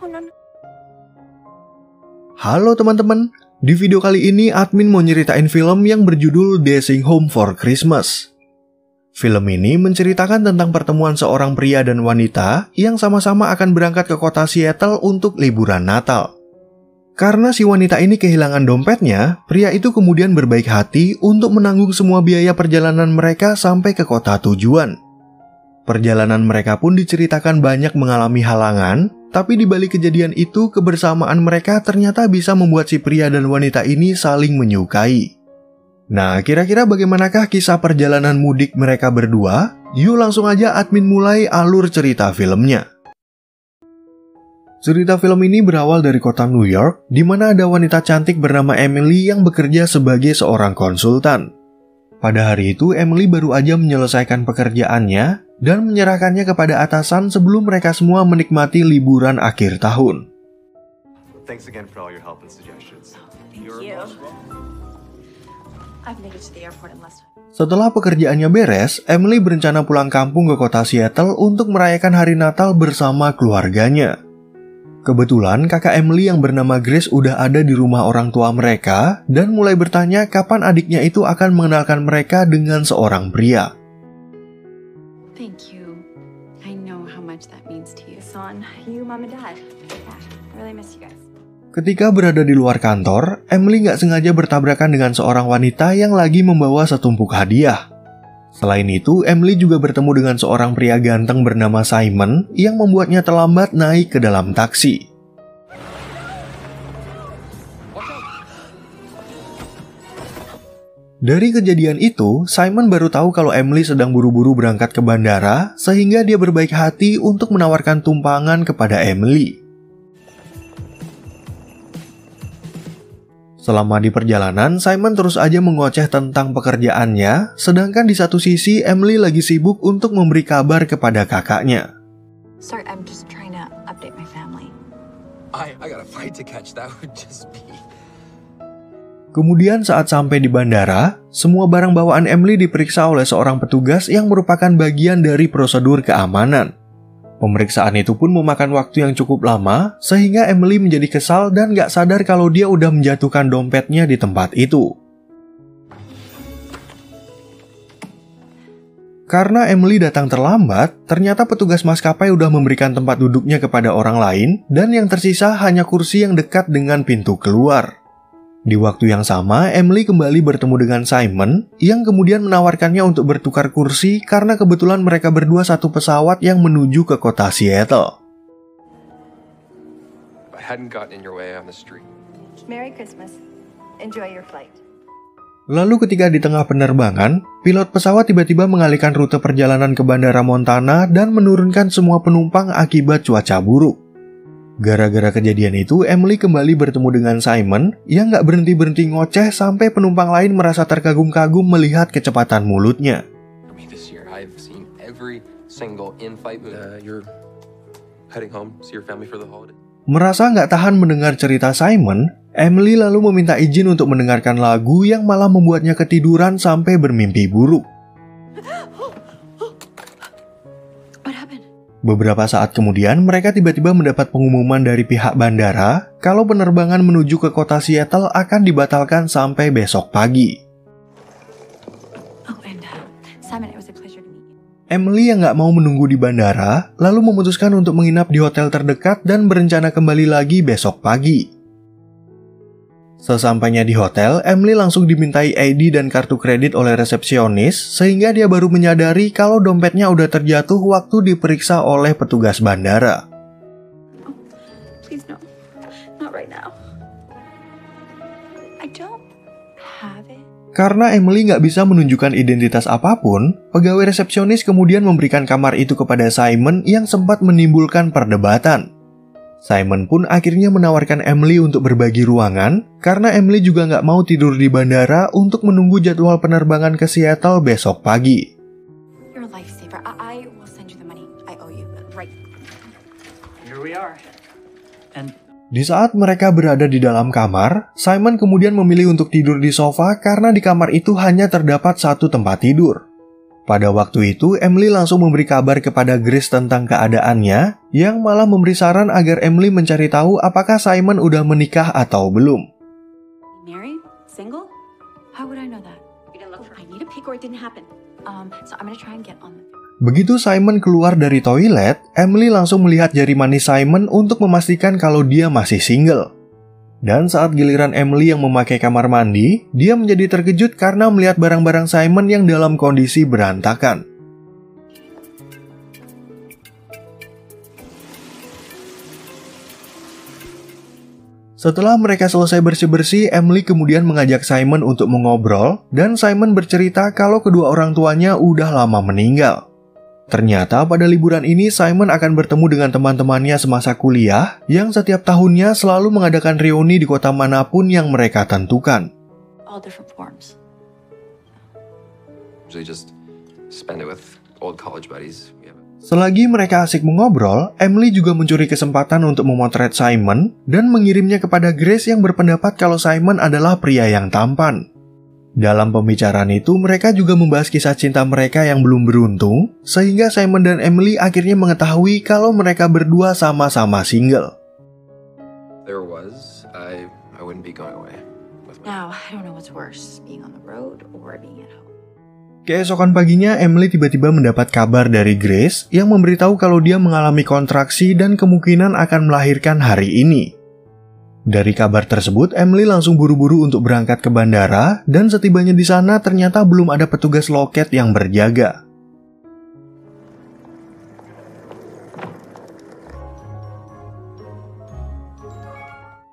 no. Halo teman-teman, di video kali ini admin mau nyeritain film yang berjudul Dancing Home for Christmas. Film ini menceritakan tentang pertemuan seorang pria dan wanita yang sama-sama akan berangkat ke kota Seattle untuk liburan Natal. Karena si wanita ini kehilangan dompetnya, pria itu kemudian berbaik hati untuk menanggung semua biaya perjalanan mereka sampai ke kota tujuan. Perjalanan mereka pun diceritakan banyak mengalami halangan, tapi di balik kejadian itu kebersamaan mereka ternyata bisa membuat si pria dan wanita ini saling menyukai. Nah, kira-kira bagaimanakah kisah perjalanan mudik mereka berdua? Yuk langsung aja admin mulai alur cerita filmnya. Cerita film ini berawal dari kota New York, di mana ada wanita cantik bernama Emily yang bekerja sebagai seorang konsultan. Pada hari itu, Emily baru aja menyelesaikan pekerjaannya dan menyerahkannya kepada atasan sebelum mereka semua menikmati liburan akhir tahun. Thanks again for all your help and suggestions. Thank you. I've made it to the airport in less time. Setelah pekerjaannya beres, Emily berencana pulang kampung ke kota Seattle untuk merayakan hari Natal bersama keluarganya. Kebetulan kakak Emily yang bernama Grace udah ada di rumah orang tua mereka dan mulai bertanya kapan adiknya itu akan mengenalkan mereka dengan seorang pria. Thank you. I know how much that means to you. Son, you, mom, and dad. Yeah, I really miss you guys. Ketika berada di luar kantor, Emily nggak sengaja bertabrakan dengan seorang wanita yang lagi membawa setumpuk hadiah. Selain itu, Emily juga bertemu dengan seorang pria ganteng bernama Simon yang membuatnya terlambat naik ke dalam taksi. Dari kejadian itu, Simon baru tahu kalau Emily sedang buru-buru berangkat ke bandara, sehingga dia berbaik hati untuk menawarkan tumpangan kepada Emily. Selama di perjalanan, Simon terus aja mengoceh tentang pekerjaannya, sedangkan di satu sisi Emily lagi sibuk untuk memberi kabar kepada kakaknya. Sorry, I'm just trying to update my family. I got a flight to catch. That would just be... Kemudian saat sampai di bandara, semua barang bawaan Emily diperiksa oleh seorang petugas yang merupakan bagian dari prosedur keamanan. Pemeriksaan itu pun memakan waktu yang cukup lama, sehingga Emily menjadi kesal dan gak sadar kalau dia udah menjatuhkan dompetnya di tempat itu. Karena Emily datang terlambat, ternyata petugas maskapai udah memberikan tempat duduknya kepada orang lain, dan yang tersisa hanya kursi yang dekat dengan pintu keluar. Di waktu yang sama, Emily kembali bertemu dengan Simon, yang kemudian menawarkannya untuk bertukar kursi karena kebetulan mereka berdua satu pesawat yang menuju ke kota Seattle. I hadn't gotten in your way on the street. Merry Christmas. Enjoy your flight. Lalu ketika di tengah penerbangan, pilot pesawat tiba-tiba mengalihkan rute perjalanan ke Bandara Montana dan menurunkan semua penumpang akibat cuaca buruk. Gara-gara kejadian itu, Emily kembali bertemu dengan Simon yang gak berhenti-berhenti ngoceh sampai penumpang lain merasa terkagum-kagum melihat kecepatan mulutnya. For me this year, I've seen every single in-flight movie. You're heading home, see your family for the holiday. Merasa gak tahan mendengar cerita Simon, Emily lalu meminta izin untuk mendengarkan lagu yang malah membuatnya ketiduran sampai bermimpi buruk. Beberapa saat kemudian, mereka tiba-tiba mendapat pengumuman dari pihak bandara kalau penerbangan menuju ke kota Seattle akan dibatalkan sampai besok pagi. Emily yang gak mau menunggu di bandara, lalu memutuskan untuk menginap di hotel terdekat dan berencana kembali lagi besok pagi. Sesampainya di hotel, Emily langsung dimintai ID dan kartu kredit oleh resepsionis, sehingga dia baru menyadari kalau dompetnya udah terjatuh waktu diperiksa oleh petugas bandara. Oh, please no. Not right now. I don't have it. Karena Emily nggak bisa menunjukkan identitas apapun, pegawai resepsionis kemudian memberikan kamar itu kepada Simon yang sempat menimbulkan perdebatan. Simon pun akhirnya menawarkan Emily untuk berbagi ruangan, karena Emily juga nggak mau tidur di bandara untuk menunggu jadwal penerbangan ke Seattle besok pagi. You're a lifesaver. I will send you the money I owe you right. Here we are. And Di saat mereka berada di dalam kamar, Simon kemudian memilih untuk tidur di sofa karena di kamar itu hanya terdapat satu tempat tidur. Pada waktu itu, Emily langsung memberi kabar kepada Grace tentang keadaannya, yang malah memberi saran agar Emily mencari tahu apakah Simon udah menikah atau belum. Married? Single? How would I know that? You didn't look for. I need a pic or it didn't happen. So I'm gonna try and get on the. Begitu Simon keluar dari toilet, Emily langsung melihat jari manis Simon untuk memastikan kalau dia masih single. Dan saat giliran Emily yang memakai kamar mandi, dia menjadi terkejut karena melihat barang-barang Simon yang dalam kondisi berantakan. Setelah mereka selesai bersih-bersih, Emily kemudian mengajak Simon untuk mengobrol, dan Simon bercerita kalau kedua orang tuanya udah lama meninggal. Ternyata pada liburan ini Simon akan bertemu dengan teman-temannya semasa kuliah yang setiap tahunnya selalu mengadakan reuni di kota manapun yang mereka tentukan. All different forms. Usually just spend it with old college buddies. Selagi mereka asik mengobrol, Emily juga mencuri kesempatan untuk memotret Simon dan mengirimnya kepada Grace yang berpendapat kalau Simon adalah pria yang tampan. Dalam pembicaraan itu, mereka juga membahas kisah cinta mereka yang belum beruntung, sehingga Simon dan Emily akhirnya mengetahui kalau mereka berdua sama-sama single. There was, I wouldn't be going away with my... Now, I don't know what's worse, being on the road or being at home. Keesokan paginya, Emily tiba-tiba mendapat kabar dari Grace yang memberitahu kalau dia mengalami kontraksi dan kemungkinan akan melahirkan hari ini. Dari kabar tersebut, Emily langsung buru-buru untuk berangkat ke bandara, dan setibanya di sana ternyata belum ada petugas loket yang berjaga.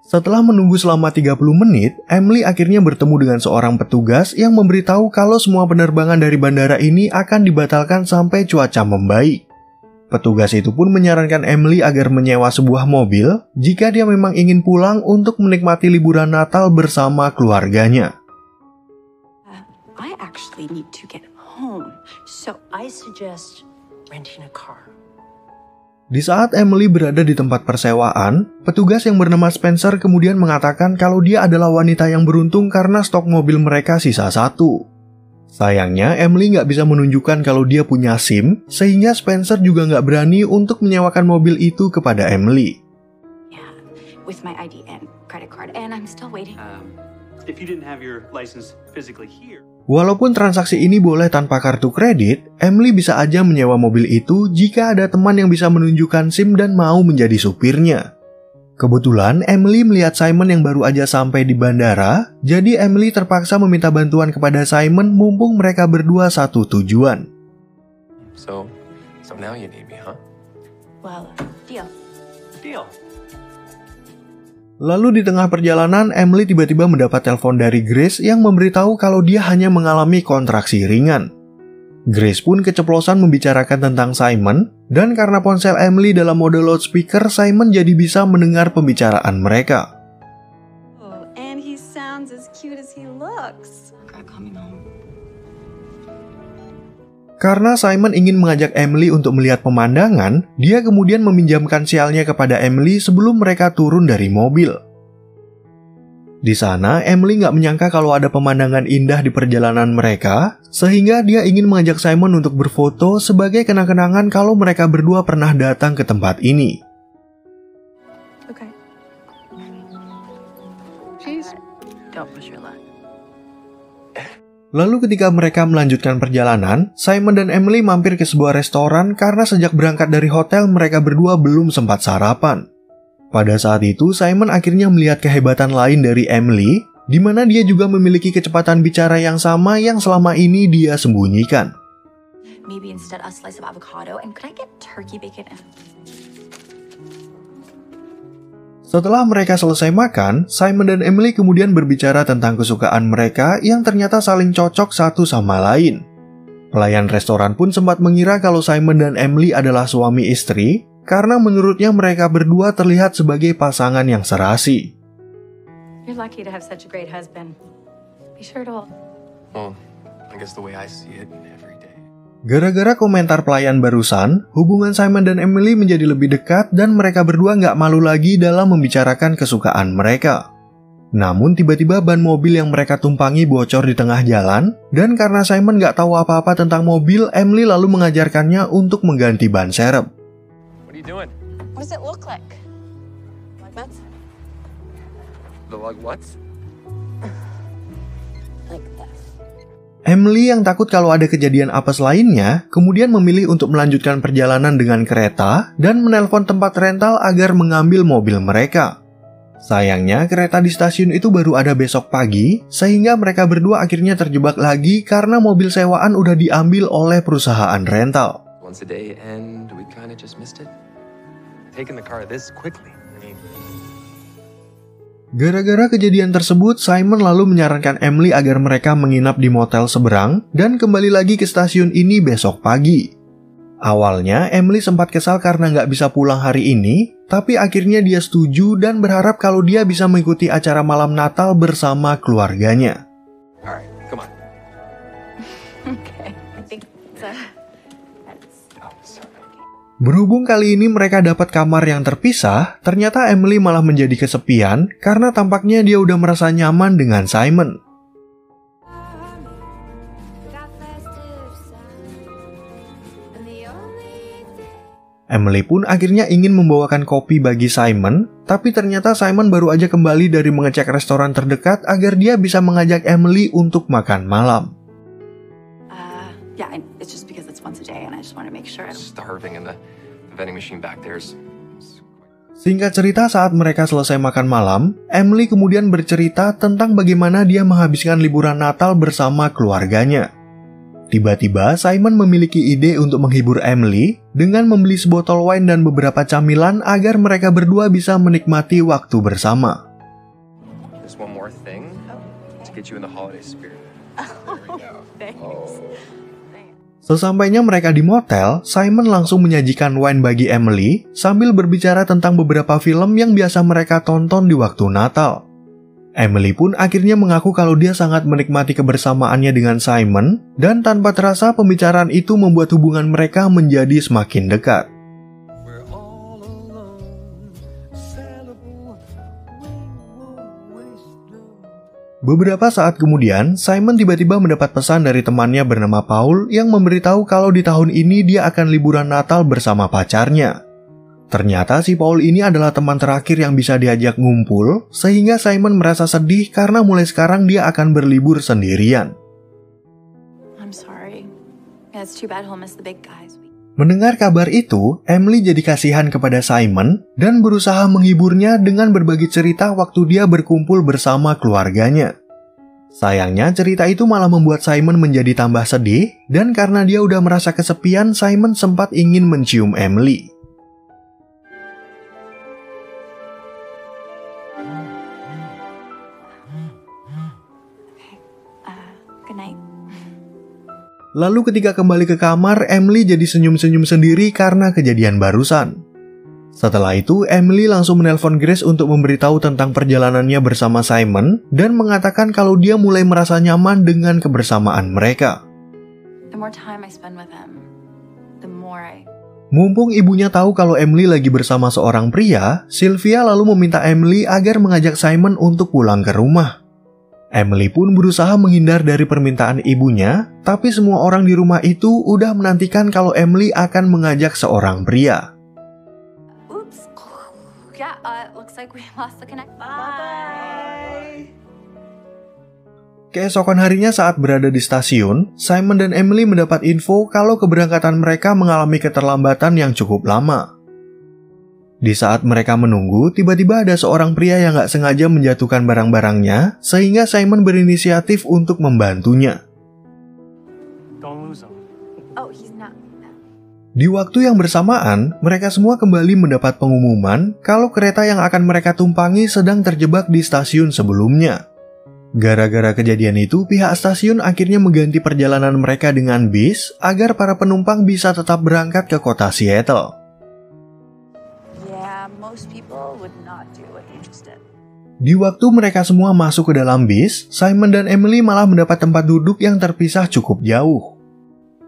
Setelah menunggu selama 30 menit, Emily akhirnya bertemu dengan seorang petugas yang memberitahu kalau semua penerbangan dari bandara ini akan dibatalkan sampai cuaca membaik. Petugas itu pun menyarankan Emily agar menyewa sebuah mobil jika dia memang ingin pulang untuk menikmati liburan Natal bersama keluarganya. I actually need to get home, so I suggest renting a car. Di saat Emily berada di tempat persewaan, petugas yang bernama Spencer kemudian mengatakan kalau dia adalah wanita yang beruntung karena stok mobil mereka sisa satu. Sayangnya, Emily nggak bisa menunjukkan kalau dia punya SIM, sehingga Spencer juga nggak berani untuk menyewakan mobil itu kepada Emily. Yeah, with my ID and credit card, and I'm still waiting. If you didn't have your license physically here. Walaupun transaksi ini boleh tanpa kartu kredit, Emily bisa aja menyewa mobil itu jika ada teman yang bisa menunjukkan SIM dan mau menjadi supirnya. Kebetulan Emily melihat Simon yang baru aja sampai di bandara, jadi Emily terpaksa meminta bantuan kepada Simon mumpung mereka berdua satu tujuan. So now you need me, huh? Well, deal. Deal. Lalu di tengah perjalanan, Emily tiba-tiba mendapat telepon dari Grace yang memberitahu kalau dia hanya mengalami kontraksi ringan. Grace pun keceplosan membicarakan tentang Simon, dan karena ponsel Emily dalam mode loudspeaker, Simon jadi bisa mendengar pembicaraan mereka. Oh, and he sounds as cute as he looks. Gotta coming home. Karena Simon ingin mengajak Emily untuk melihat pemandangan, dia kemudian meminjamkan sialnya kepada Emily sebelum mereka turun dari mobil. Di sana, Emily nggak menyangka kalau ada pemandangan indah di perjalanan mereka, sehingga dia ingin mengajak Simon untuk berfoto sebagai kenang-kenangan kalau mereka berdua pernah datang ke tempat ini. Okay. Cheese. Don't push your luck. Lalu ketika mereka melanjutkan perjalanan, Simon dan Emily mampir ke sebuah restoran karena sejak berangkat dari hotel mereka berdua belum sempat sarapan. Pada saat itu, Simon akhirnya melihat kehebatan lain dari Emily, di mana dia juga memiliki kecepatan bicara yang sama yang selama ini dia sembunyikan. Maybe instead a slice of avocado, and could I get turkey bacon? Setelah mereka selesai makan, Simon dan Emily kemudian berbicara tentang kesukaan mereka yang ternyata saling cocok satu sama lain. Pelayan restoran pun sempat mengira kalau Simon dan Emily adalah suami istri, karena menurutnya mereka berdua terlihat sebagai pasangan yang serasi. You're lucky to have such a great husband. Be sure to... Well, I guess the way I see it every day. Gara-gara komentar pelayan barusan, hubungan Simon dan Emily menjadi lebih dekat dan mereka berdua nggak malu lagi dalam membicarakan kesukaan mereka. Namun tiba-tiba ban mobil yang mereka tumpangi bocor di tengah jalan, dan karena Simon nggak tahu apa-apa tentang mobil, Emily lalu mengajarkannya untuk mengganti ban serep. What are you doing? What does it look like? Like that? The lug what? Like that. Emily yang takut kalau ada kejadian apes lainnya, kemudian memilih untuk melanjutkan perjalanan dengan kereta dan menelpon tempat rental agar mengambil mobil mereka. Sayangnya, kereta di stasiun itu baru ada besok pagi, sehingga mereka berdua akhirnya terjebak lagi karena mobil sewaan udah diambil oleh perusahaan rental. Once a day and we kind of just missed it. Taking the car this quickly. Gara-gara kejadian tersebut, Simon lalu menyarankan Emily agar mereka menginap di motel seberang dan kembali lagi ke stasiun ini besok pagi. Awalnya, Emily sempat kesal karena nggak bisa pulang hari ini, tapi akhirnya dia setuju dan berharap kalau dia bisa mengikuti acara malam Natal bersama keluarganya. Alright, come on. Okay, I think that's... Berhubung kali ini mereka dapat kamar yang terpisah, ternyata Emily malah menjadi kesepian karena tampaknya dia udah merasa nyaman dengan Simon. Emily pun akhirnya ingin membawakan kopi bagi Simon, tapi ternyata Simon baru aja kembali dari mengecek restoran terdekat agar dia bisa mengajak Emily untuk makan malam. Yeah, it's just because it's once a day and I just want to make sure. Starving and the vending machine back there's... Singkat cerita, saat mereka selesai makan malam, Emily kemudian bercerita tentang bagaimana dia menghabiskan liburan Natal bersama keluarganya. Tiba-tiba, Simon memiliki ide untuk menghibur Emily dengan membeli sebotol wine dan beberapa camilan agar mereka berdua bisa menikmati waktu bersama. There's one more thing to get you in the holiday spirit. Thanks. Sesampainya mereka di motel, Simon langsung menyajikan wine bagi Emily sambil berbicara tentang beberapa film yang biasa mereka tonton di waktu Natal. Emily pun akhirnya mengaku kalau dia sangat menikmati kebersamaannya dengan Simon, dan tanpa terasa pembicaraan itu membuat hubungan mereka menjadi semakin dekat. Beberapa saat kemudian, Simon tiba-tiba mendapat pesan dari temannya bernama Paul yang memberitahu kalau di tahun ini dia akan liburan Natal bersama pacarnya. Ternyata si Paul ini adalah teman terakhir yang bisa diajak ngumpul, sehingga Simon merasa sedih karena mulai sekarang dia akan berlibur sendirian. I'm sorry. Yeah, it's too bad he'll miss the big guys. Mendengar kabar itu, Emily jadi kasihan kepada Simon dan berusaha menghiburnya dengan berbagi cerita waktu dia berkumpul bersama keluarganya. Sayangnya cerita itu malah membuat Simon menjadi tambah sedih, dan karena dia udah merasa kesepian, Simon sempat ingin mencium Emily. Good night. Lalu ketika kembali ke kamar, Emily jadi senyum-senyum sendiri karena kejadian barusan. Setelah itu, Emily langsung menelpon Grace untuk memberitahu tentang perjalanannya bersama Simon dan mengatakan kalau dia mulai merasa nyaman dengan kebersamaan mereka. The more time I spend with him, the more I... Mumpung ibunya tahu kalau Emily lagi bersama seorang pria, Sylvia lalu meminta Emily agar mengajak Simon untuk pulang ke rumah. Emily pun berusaha menghindar dari permintaan ibunya, tapi semua orang di rumah itu udah menantikan kalau Emily akan mengajak seorang pria. Oops. Yeah, looks like we lost the connect. Bye. Keesokan harinya saat berada di stasiun, Simon dan Emily mendapat info kalau keberangkatan mereka mengalami keterlambatan yang cukup lama. Di saat mereka menunggu, tiba-tiba ada seorang pria yang gak sengaja menjatuhkan barang-barangnya, sehingga Simon berinisiatif untuk membantunya. Don't lose him. Oh, he's not. Di waktu yang bersamaan, mereka semua kembali mendapat pengumuman kalau kereta yang akan mereka tumpangi sedang terjebak di stasiun sebelumnya. Gara-gara kejadian itu, pihak stasiun akhirnya mengganti perjalanan mereka dengan bis agar para penumpang bisa tetap berangkat ke kota Seattle. Most people would not do what you just did. Di waktu mereka semua masuk ke dalam bis, Simon dan Emily malah mendapat tempat duduk yang terpisah cukup jauh.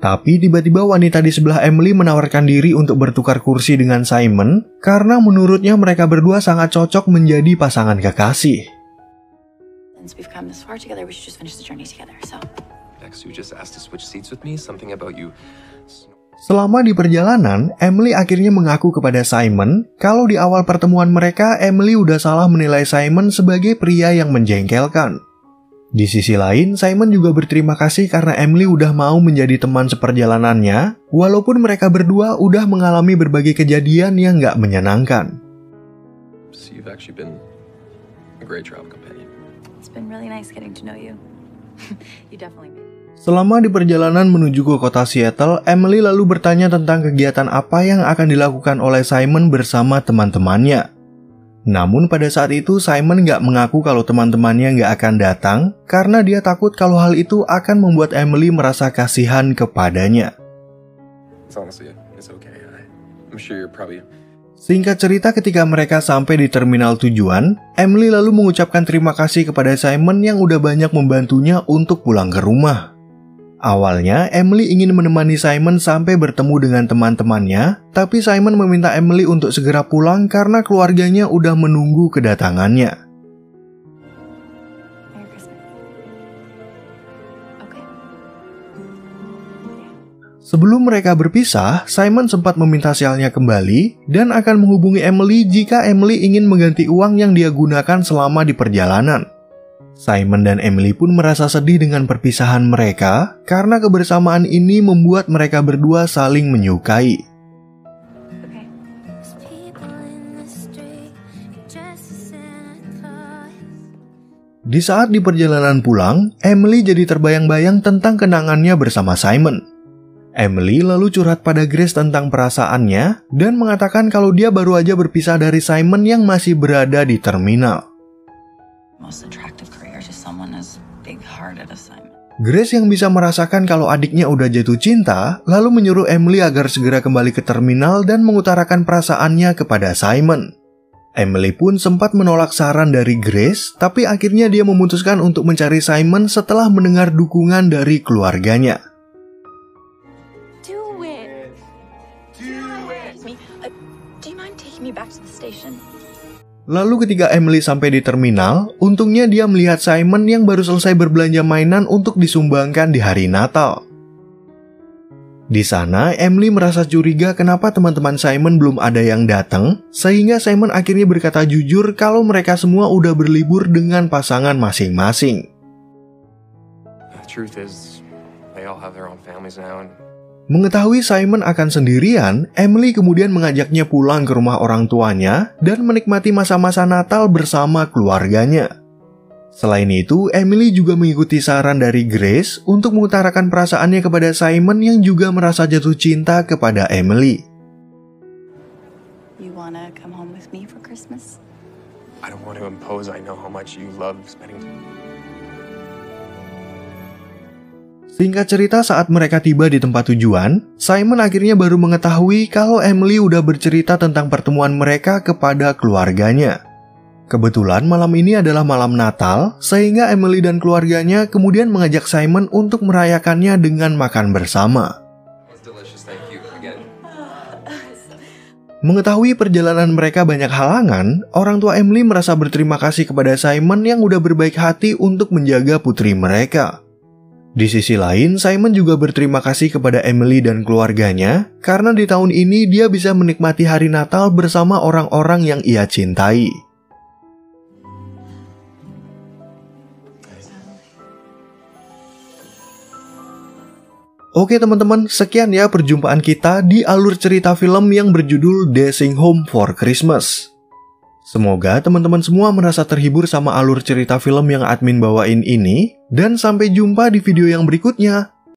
Tapi tiba-tiba wanita di sebelah Emily menawarkan diri untuk bertukar kursi dengan Simon karena menurutnya mereka berdua sangat cocok menjadi pasangan kekasih. Since we've come this far together, we should just finish the journey together. So. Next, you just asked to switch seats with me. Something about you. Selama di perjalanan, Emily akhirnya mengaku kepada Simon kalau di awal pertemuan mereka, Emily udah salah menilai Simon sebagai pria yang menjengkelkan. Di sisi lain, Simon juga berterima kasih karena Emily udah mau menjadi teman seperjalanannya, walaupun mereka berdua udah mengalami berbagai kejadian yang gak menyenangkan. So you've actually been a great travel companion. It's been really nice getting to know you. You definitely made. Selama di perjalanan menuju ke kota Seattle, Emily lalu bertanya tentang kegiatan apa yang akan dilakukan oleh Simon bersama teman-temannya. Namun pada saat itu Simon nggak mengaku kalau teman-temannya nggak akan datang karena dia takut kalau hal itu akan membuat Emily merasa kasihan kepadanya. It's okay. I'm sure you're probably... Singkat cerita, ketika mereka sampai di terminal tujuan, Emily lalu mengucapkan terima kasih kepada Simon yang udah banyak membantunya untuk pulang ke rumah. Awalnya, Emily ingin menemani Simon sampai bertemu dengan teman-temannya, tapi Simon meminta Emily untuk segera pulang karena keluarganya udah menunggu kedatangannya. Merry Christmas. Okay. Sebelum mereka berpisah, Simon sempat meminta sialnya kembali dan akan menghubungi Emily jika Emily ingin mengganti uang yang dia gunakan selama di perjalanan. Simon dan Emily pun merasa sedih dengan perpisahan mereka karena kebersamaan ini membuat mereka berdua saling menyukai. Okay. Di saat di perjalanan pulang, Emily jadi terbayang-bayang tentang kenangannya bersama Simon. Emily lalu curhat pada Grace tentang perasaannya dan mengatakan kalau dia baru aja berpisah dari Simon yang masih berada di terminal. Most attractive career to someone as big-hearted as Simon. Grace yang bisa merasakan kalau adiknya udah jatuh cinta, lalu menyuruh Emily agar segera kembali ke terminal dan mengutarakan perasaannya kepada Simon. Emily pun sempat menolak saran dari Grace, tapi akhirnya dia memutuskan untuk mencari Simon setelah mendengar dukungan dari keluarganya. Do it. Do you mind taking me back to the station? Lalu ketika Emily sampai di terminal, untungnya dia melihat Simon yang baru selesai berbelanja mainan untuk disumbangkan di hari Natal. Di sana, Emily merasa curiga kenapa teman-teman Simon belum ada yang datang, sehingga Simon akhirnya berkata jujur kalau mereka semua udah berlibur dengan pasangan masing-masing. The truth is, they all have their own families now and... Mengetahui Simon akan sendirian, Emily kemudian mengajaknya pulang ke rumah orang tuanya dan menikmati masa-masa Natal bersama keluarganya. Selain itu, Emily juga mengikuti saran dari Grace untuk mengutarakan perasaannya kepada Simon yang juga merasa jatuh cinta kepada Emily. You wanna come home with me for Christmas? I don't want to impose. I know how much you love spending... Singkat cerita, saat mereka tiba di tempat tujuan, Simon akhirnya baru mengetahui kalau Emily udah bercerita tentang pertemuan mereka kepada keluarganya. Kebetulan malam ini adalah malam Natal, sehingga Emily dan keluarganya kemudian mengajak Simon untuk merayakannya dengan makan bersama. Mengetahui perjalanan mereka banyak halangan, orang tua Emily merasa berterima kasih kepada Simon yang udah berbaik hati untuk menjaga putri mereka. Di sisi lain, Simon juga berterima kasih kepada Emily dan keluarganya karena di tahun ini dia bisa menikmati hari Natal bersama orang-orang yang ia cintai. Oke teman-teman, sekian ya perjumpaan kita di alur cerita film yang berjudul Dancing Home for Christmas. Semoga teman-teman semua merasa terhibur sama alur cerita film yang admin bawain ini, dan sampai jumpa di video yang berikutnya.